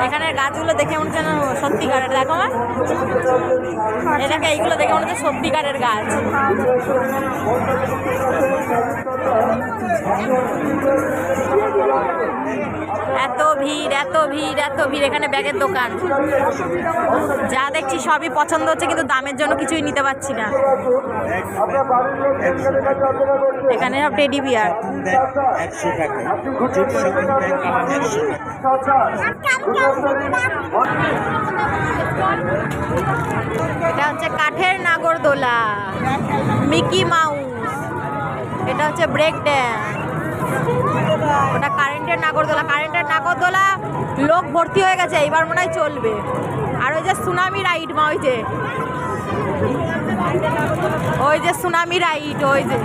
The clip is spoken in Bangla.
এখানের গাছগুলো দেখে মনে হচ্ছে সত্যিকারের, দেখো মা এটাকে, এইগুলো দেখে মনে হচ্ছে সত্যিকারের গাছ। এত ভিড় এত ভিড় এত ভিড়, এখানে ব্যাগের দোকান, যা দেখছি সবই পছন্দ হচ্ছে কিন্তু দামের জন্য কিছুই নিতে পারছি না। এখানে সব টেডি বিয়ার। এটা হচ্ছে কাঠের নাগরদোলা, মিকি মাউস, এটা হচ্ছে ব্রেক ড্যান্স, ওটা কারেন্টের নাগরদোলা। কারেন্টের নাগরদোলা লোক ভর্তি হয়ে গেছে, এইবার মনে হয় চলবে। আর ওই যে সুনামি রাইড, মা ওই যে সুনামি রাইড, ওই যে